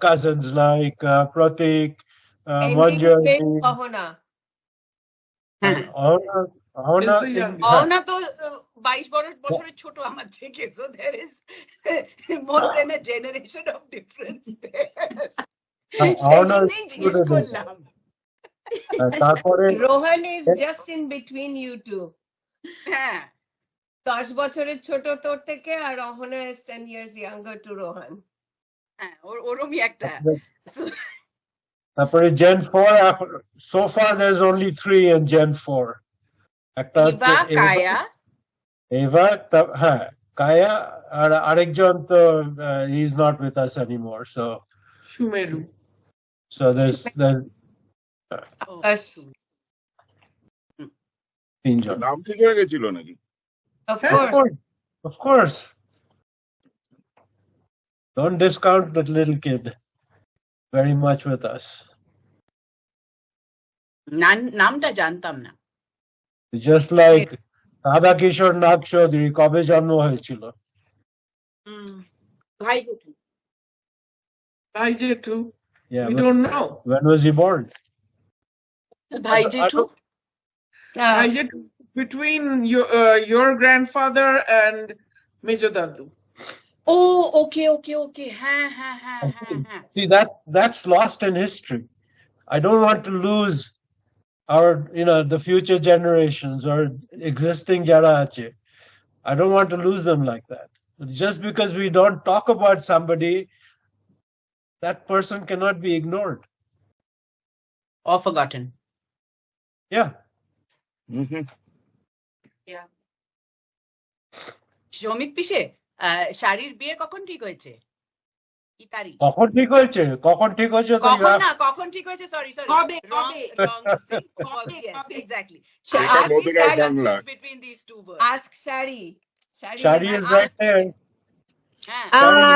cousins like Pratik, Manjari. Ahana তো 22 বছরের ছোট আমার থেকে, so there is more than a generation of difference there. জিজ্ঞেস করলাম। তারপরে Rohan is just in between you two. হ্যাঁ, 10 বছরের ছোট তোর থেকে, আর Ahana is 10 years younger to Rohan. হ্যাঁ, ওরমই একটা। তারপরে Gen 4, so far there's only 3 in Gen 4. একটা কায়া, এভা, হ্যাঁ কায়া, আর আরেকজন তো he is not with us anymore, so Sumeru. So there's তিনজন। নাম ঠিক হয়ে গেছিল নাকি? Of course. Don't discount that little kid very much with us. নামটা জানতাম না। Just like রাধা কিশোর নাগ চৌধুরী কবে জন্ম হয়েছিল? ভাই জেঠু। Yeah, we don't know. When was he born? ভাই জেঠু? Bhai Jethu, between your grandfather and Major Dadu. Oh, okay. হ্যাঁ। See, that's lost in history. I don't want to lose our, the future generations or existing jara ache. I don't want to lose them like that. Just because we don't talk about somebody, that person cannot be ignored or forgotten. Yeah. Yeah. Shamik পিসে, শাড়ির বিয়ে কখন ঠিক হয়েছে? কি তারিখ? কখন ঠিক হয়েছে? কখন ঠিক হয়েছে? সরি কবে? Exactly. Between these two words. Ask Shari. Shari is right there.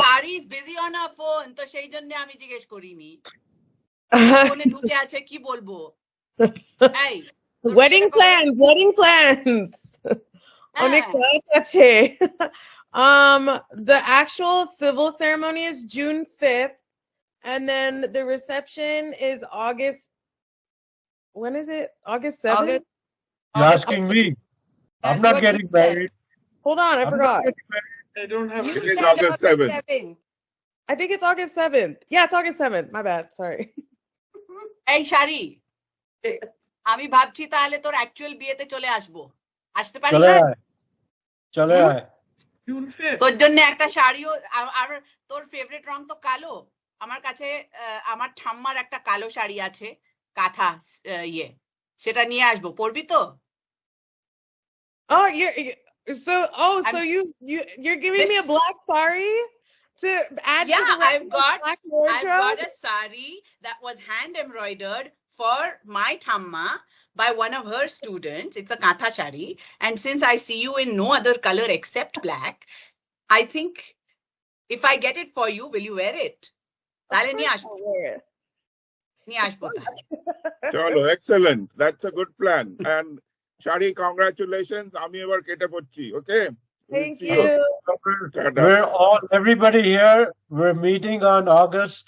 Shari is busy on her phone, তো সেই জন্য আমি জিজ্ঞেস করিনি। ফোনে ঢুকে আছে, কি বলবো? এই wedding plans অনেক কাজ আছে। The actual civil ceremony is June 5th, and then the reception is August. When is it? August 7th? August. You're asking me. I'm That's not what getting he said. married. Hold on, I I'm forgot. I don't have You It is said August 7th. 7th. I think it's August 7th. Yeah, it's August 7th. My bad. Sorry. এই শাড়ি আমি ভাবছি তাহলে তোর actual বিয়েতে চলে আসবো আসতে পারি চলে আয় চলে হুম? আয় June 5th. তোর জন্য একটা শাড়িও আর তোর ফেভারিট রং তো কালো আমার কাছে আমার ঠাম্মার একটা কালো শাড়ি আছে কাঁথা ইয়ে সেটা নিয়ে আসবো পরবি তো Oh, so you're giving me a This- black sari to add to Yeah, the rest I've of the got black wardrobe? a sari that was hand embroidered for my thamma by one of her students. It's a katha shari, and since I see you in no other color except black, I think if I get it for you, will you wear it? তাহলে নিয়ে আসবো নিয়ে আসবো তাহলে। চলো, excellent. That's a good plan. And Shari, congratulations. আমি এবার কেটে পড়ছি, okay? Thank See you. you. Ta-ta. Everybody here, we're meeting on August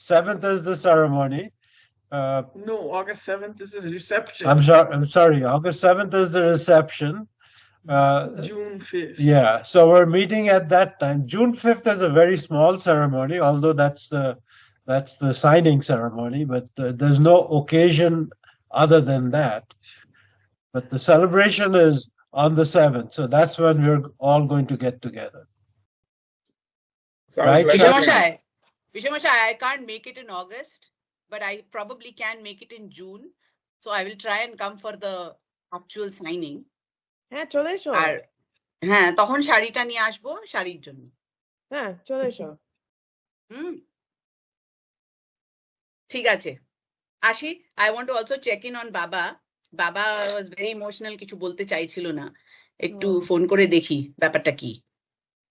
7th is the ceremony. No, August 7th, this is reception. I'm sorry, August 7th is the reception. June 5th. Yeah, so we're meeting at that time. June 5th is a very small ceremony, although that's the signing ceremony, but there's no occasion other than that. But the celebration is on the 7th, so that's when we're all going to get together. Sounds Right, like Shari? a- Vishamashai, I can't make it in August, but I probably can make it in June. So I will try and come for the actual signing. হ্যাঁ চলে এসো আর হ্যাঁ তখন শাড়িটা নিয়ে আসবো শাড়ির জন্য হ্যাঁ চলে এসো হুম ঠিক আছে আসি I want to also check in on বাবা বাবা ওয়াজ ভেরি ইমোশনাল কিছু বলতে চাইছিল না একটু ফোন করে দেখি ব্যাপারটা কি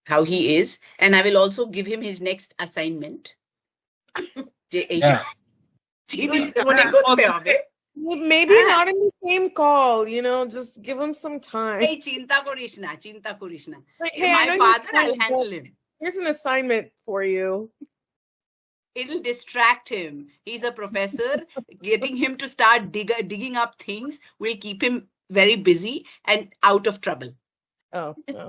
how he is and I will also give him his next assignment যে এই Yeah. জিনিসটা মনে করতে হবে Maybe হ্যাঁ not in the same call, just give him some time. এই চিন্তা করিস না Like, hey, I my know you're father I trying, handle but him here's an assignment for you. It'll distract him. He's a professor. Getting him to start digging up things will keep him very busy and out of trouble. Oh, no.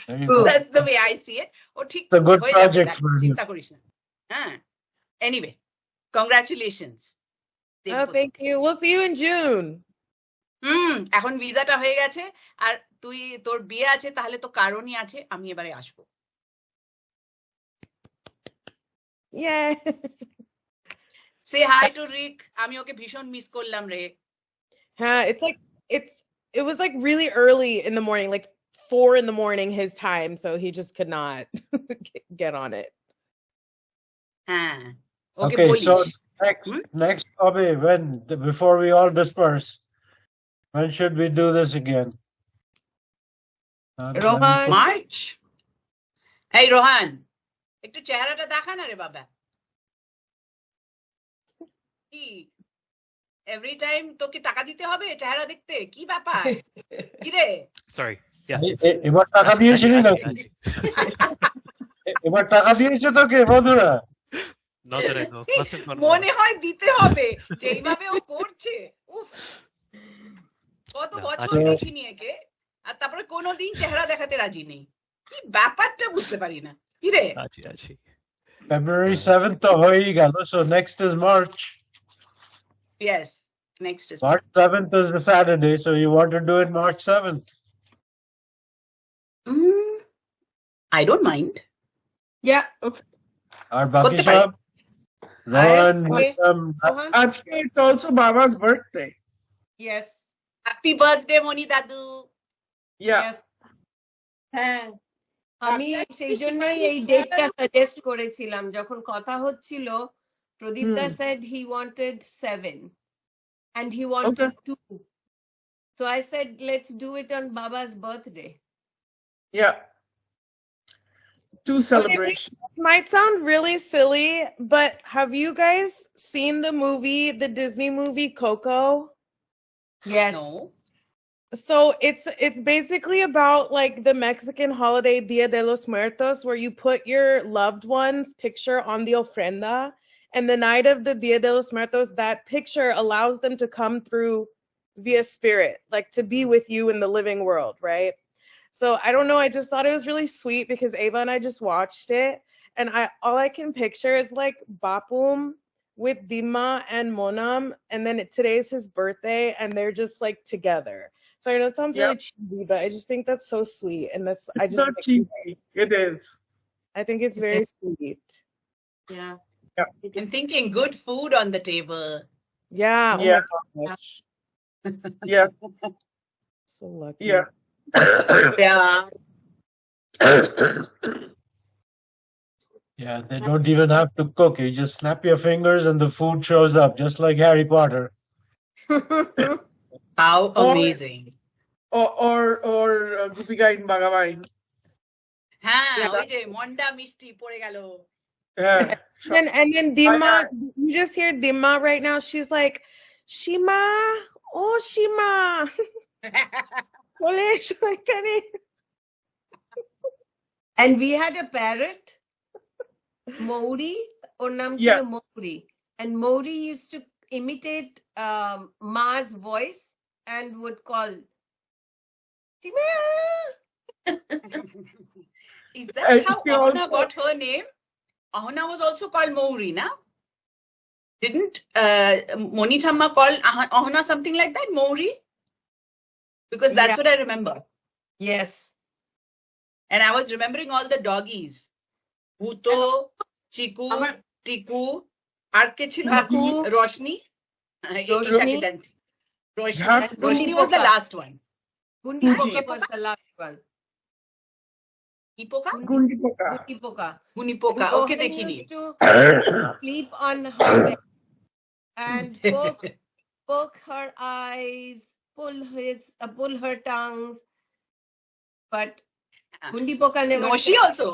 There you go. That's the way I see it. Oh, ঠিক It's a good হয়ে যাবে project that. for you. চিন্তা করিস না হ্যাঁ anyway congratulations Oh, দেখবো thank তোকে you. We'll see you in June. এখন ভিসাটা হয়ে গেছে আর তুই তোর বিয়ে আছে তাহলে তো কারণই আছে আমি এবারে আসবো Yeah. সে হাই টু রিক আমি ওকে ভীষণ মিস করলাম রে It was like really early in the morning, like 4 in the morning his time, so he just could not get on it. হ্যাঁ ওকে Okay, বলিস so hmm? next hobby, before we all disperse, when should we do this again? Rohan. March এই রোহান একটু চেহারাটা দেখা না রে বাবা কি এভরি টাইম তোকে টাকা দিতে হবে চেহারা দেখতে কি ব্যাপার কি রে Sorry. Yeah. এবার টাকা দিয়েছিলি নাকি এবার টাকা দিয়েছে তোকে বন্ধুরা Not that I know. Must have gone মনে wrong. হয় দিতে হবে যেইভাবে ও করছে উফ কত না, বছর আচ্ছা। দেখিনি একে আর তারপরে কোনোদিন চেহারা দেখাতে রাজি নেই কি ব্যাপারটা বুঝতে পারি না কি রে Achi. February 7th তো হয়েই গেল, so next is March. Yes, next is March 7th is a Saturday, so you want to do it March 7th. I don't mind. Yeah. Okay. আর বাকি করতে পারি। সব Rohan, Okay. Rohan? Ajke, it's also Baba's birthday. Yes. Happy birthday, Moni Dadu. Yeah. Yes. হ্যাঁ আমি সেই জন্যই এই ডেটটা সাজেস্ট করেছিলাম যখন কথা হচ্ছিল প্রদীপ দা said he wanted 7 and he wanted 2 so I said let's do it on Baba's birthday. Yeah. 2 celebrations. It might sound really silly, but have you guys seen the Disney movie Coco? Yes. No. So it's basically about like the Mexican holiday Dia de los Muertos, where you put your loved one's picture on the ofrenda, and the night of the Dia de los Muertos, that picture allows them to come through via spirit, like to be with you in the living world, right? So I don't know, I just thought it was really sweet because Ava and I just watched it, and all I can picture is like Bapum with Dima and Monam, and then today's his birthday, and they're just like together. So I know it sounds really cheesy, but I just think that's so sweet, and it's not cheesy. It is. I think it's very sweet. Yeah. I'm thinking good food on the table. Yeah. Yeah. Oh my gosh. Yeah. So lucky. Yeah. Yeah. Yeah, they don't even have to cook. You just snap your fingers and the food shows up, just like Harry Potter. How amazing. Or Gupika in Bhagavan. হ্যাঁ ওই যে মন্ডা মিষ্টি পড়ে গেল Yeah. And then Dima, you just hear Dima right now. She's like, Shima, oh Shima. And we had a parrot, Mauri, or naam chilo Mauri. And Mauri used to imitate Ma's voice and would call, Shima. Is that how Ahona got her name? Ahona was also called Mauri, na? Didn't Moni Thamma call Ahona something like that, Mauri? Because that's what I remember. Yes. And I was remembering all the doggies. Bhuto, Chiku, Tiku, Arke Chilaku, Roshni. Roshni was the last one. Gundi Poka was the last one. Gundi Poka. Okay, He dekhini. used to sleep on her bed and poke her eyes, pull her tongues. But Gundi Poka never. Noshi also.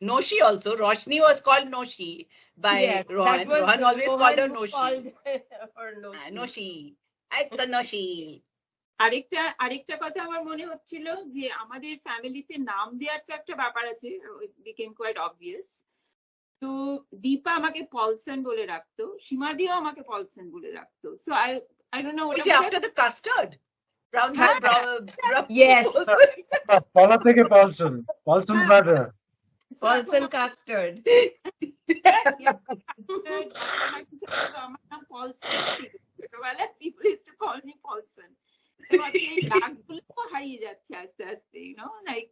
Roshni was called Noshi by Rohan. Rohan always called her Noshi. Noshi. The Noshi. আরেকটা কথা আমার মনে হচ্ছিল যে আমাদের ফ্যামিলিতে নাম দেওয়ার তো একটা ব্যাপার আছে, বিকেম কোয়াইট অবভিয়াস। তো দীপা আমাকে পলসন বলে রাখতো, সীমাদিও আমাকে পলসন বলে রাখতো। So I don't know what after the custard. Brown Yes. Pala থেকে Paulson butter. Paulson custard. আমার নাম পলসন ছিল ছোটবেলায়, people used to call me Paulson. হারিয়ে যাচ্ছে আস্তে আস্তে, you know, like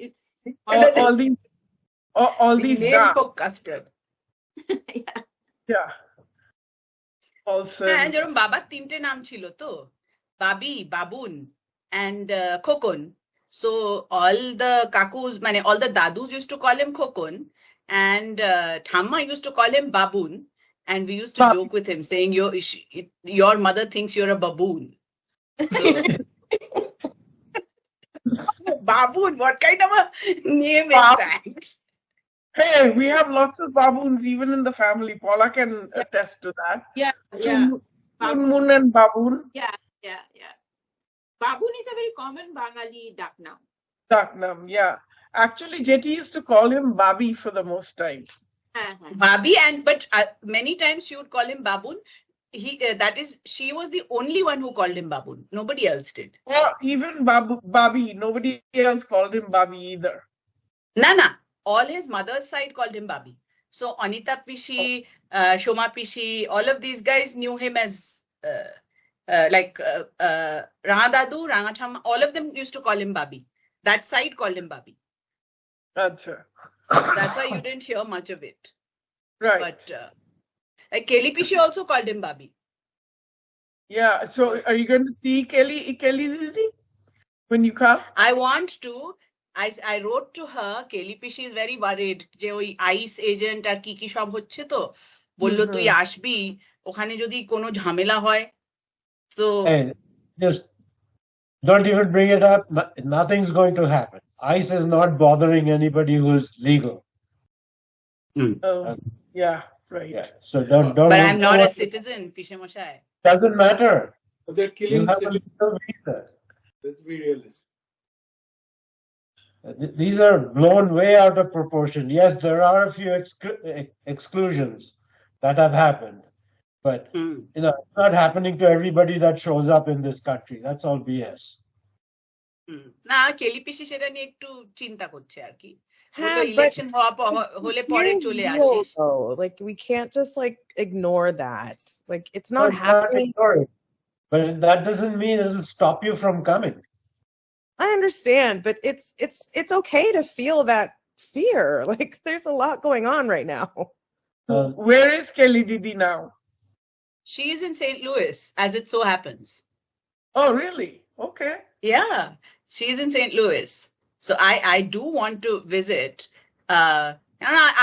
it's all these name for custard. Yeah. Also, হ্যাঁ, যেরকম বাবার 3টে নাম ছিল তো, বাবি, বাবুন and Khokon. So all the kakus, all the dadus used to call him Khokon, and Thamma used to call him Babun, and we used to joke with him saying your mother thinks you're a baboon. So, Baboon, what kind of a name is that? Hey, we have lots of baboons even in the family. Paula can attest to that. Yeah. Munmun and baboon. Yeah. Baboon is a very common Bengali Daknam, yeah. Actually, Jetty used to call him Babi for the most time. Babi, but many times she would call him Baboon. She was the only one who called him Baboon. Nobody else did. Or even Babi. Nobody else called him Babi either. Nah. All his mother's side called him Babi. So Anita Pishi, Shoma Pishi, all of these guys knew him as Ranga Dadu, Ranga Thamma, all of them used to call him Babi. That side called him Babi. That's why you didn't hear much of it. Right. But Kelly Pishi also called him Babi. Yeah. So are you going to see Kelly Didi when you come? I want to. I wrote to her. Kelly Pishi is very worried যে ওই আইস agent আর কি সব হচ্ছে তো, বললো তুই আসবি, ওখানে যদি কোনো ঝামেলা হয়। So just don't even bring it up. Nothing's going to happen. ICE is not bothering anybody who's legal. Yeah, right. Yeah. So don't. But I'm not a citizen, Pishe Moshai. Doesn't matter. But they're You killing have a citizens. legal visa. Let's be realistic. These are blown way out of proportion. Yes, there are a few exclusions that have happened, but it's not happening to everybody that shows up in this country. That's all BS. না কেলি পিসি সেটা নিয়ে একটু চিন্তা করছে আর কি হ্যাঁ, but election হলে পরে fear is চলে real, আসিস though. Like, we can't just like ignore that. Like, it's No, not you can't happening. ignore it. But that doesn't mean it'll stop you from coming. I understand, but it's okay to feel that fear. Like, there's a lot going on right now. Where is Kelly Didi now? she is in St. Louis as it so happens Oh, really? Okay. yeah she is in St. Louis so I do want to visit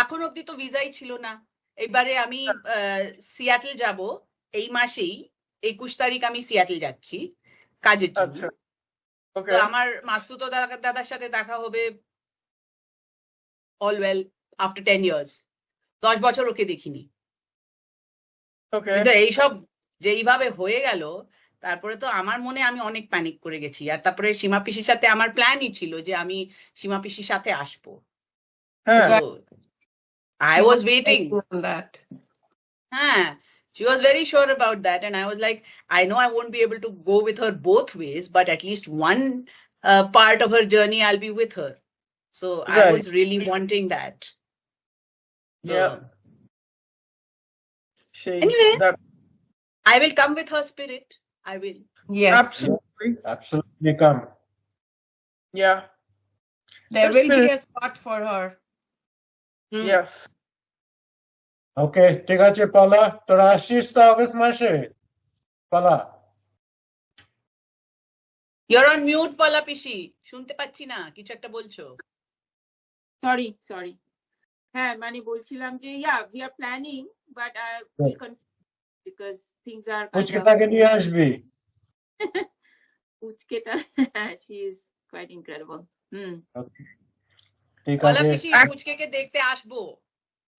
এখন অবধি তো ভিসাই ছিল না এবারে আমি Seattle যাব এই মাসেই 21 তারিখ আমি সিয়াটল যাচ্ছি কাজের জন্য আচ্ছা। তো Okay. আমার মাসুতো দাদার সাথে দেখা হবে অল ওয়েল আফটার 10 ইয়ার্স 10 বছর ওকে দেখিনি Okay. কিন্তু এইসব যেইভাবে হয়ে গেল তারপরে তো আমার মনে আমি অনেক প্যানিক করে গেছি আর তারপরে সীমা পিসির সাথে আমার প্ল্যানই ছিল যে আমি সীমা পিসির সাথে আসবো হ্যাঁ। So I was waiting. On that. She was very sure about that, and I was like, I know I won't be able to go with her both ways, but at least one part of her journey I'll be with her. So I Right. was really wanting that. So, Yeah. She- Anyway. that- I will come with her spirit. I will. Yes. absolutely. Absolutely come. Yeah. There will be Spirit. a spot for her. Yes. Okay, ঠিক আছে পালা তোরা আসছিস তো August মাসে পালা You're on mute, Pala Pishi. শুনতে পাচ্ছি না কিছু একটা বলছো সরি হ্যাঁ মানে বলছিলাম যে we are planning but I will confirm because things are kind পুচকেটাকে নিয়ে আসবি পুচকেটা she is quite incredible ঠিক পলা আছে পিসি পুচকেকে দেখতে আসবো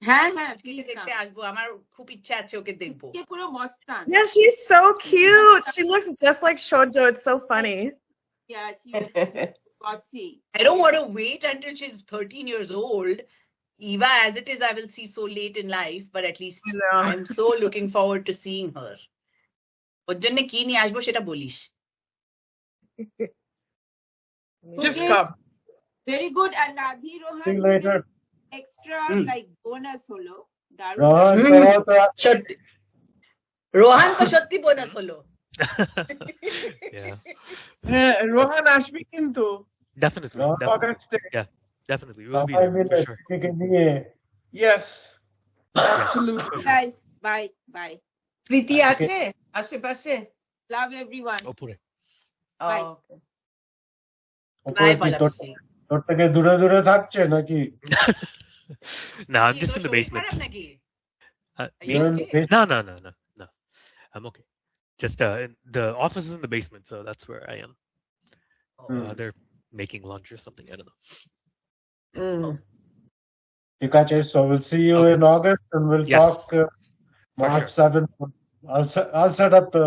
হ্যাঁ পুচকেকে দেখতে আসবো আমার খুব ইচ্ছা আছে ওকে দেখবো কে পুরো মস্তান Yeah, she's so cute. She looks just like Shoujo. It's so funny. yeah she is bossy I don't want to wait until she's 13 years old. Eva, as it is, I will see so late in life, but at least I know. I'm so looking forward to seeing her. ওর জন্য কি নিয়ে আসবো সেটা বলিস Just Okay. come. very good and Radhi See Rohan you later. extra like bonus holo দারুণ রোহন হুম। তোরাও তো সত্যি রোহান তো সত্যি বোনাস হলো Yeah, হ্যাঁ, রোহান আসবি কিন্তু definitely, No. definitely, August day. definitely. We will be সবাই there মিলে for sure. পুচকেকে নিয়ে Yes. Yeah, Absolutely. for sure. guys bye Preity Okay. আছে আশেপাশে? love everyone Opure. Bye. Oh, okay. ওপরে বাই কি পলা তোর পিসি তোর থেকে দূরে দূরে থাকছে নাকি No, I'm কি, just তোর in the শরীর basement. খারাপ নাকি Uh, Are you You're in okay? the No. I'm okay. Just the office is in the basement, so that's where I am. They're making lunch or something. I don't know. ঠিক আছে so we'll see you Okay. in August and we'll Yes. talk March 7th I'll set up the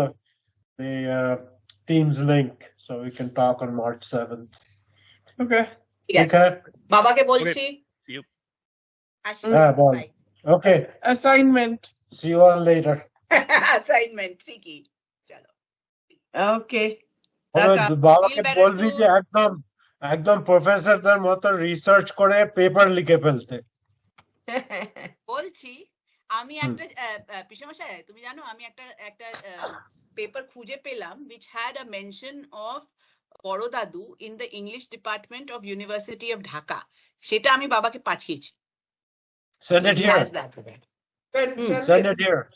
Teams link so we can talk on March 7th Okay. ঠিক আছে okay বাবাকে বলছি See you. আসি হ্যাঁ বল bye okay Assignment. see you all later assignment ঠিকই চলো Okay. ওরা টাটা। বাবাকে Feel better বলবি যে soon. একদম প্রফেসরদের মতো রিসার্চ করে পেপার লিখে ফেলতে বলছি আমি একটা পিসমশাই তুমি জানো আমি একটা পেপার খুঁজে পেলাম which had a mention of বড় দাদু in the English department of University of Dhaka সেটা আমি বাবাকে পাঠিয়েছি send it He here has that.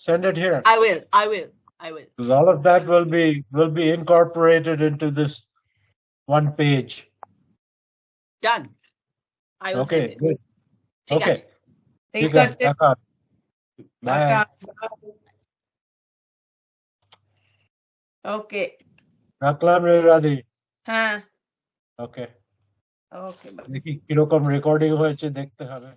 send it here I will because all of that will be incorporated into this one page done I will okay send it. good ঠিক okay আছে ঠিক আছে আছে। Tata bye tata. Okay. রাখলাম রে রাধি হ্যাঁ ওকে ওকে দেখি কিরকম রেকর্ডিং হয়েছে দেখতে হবে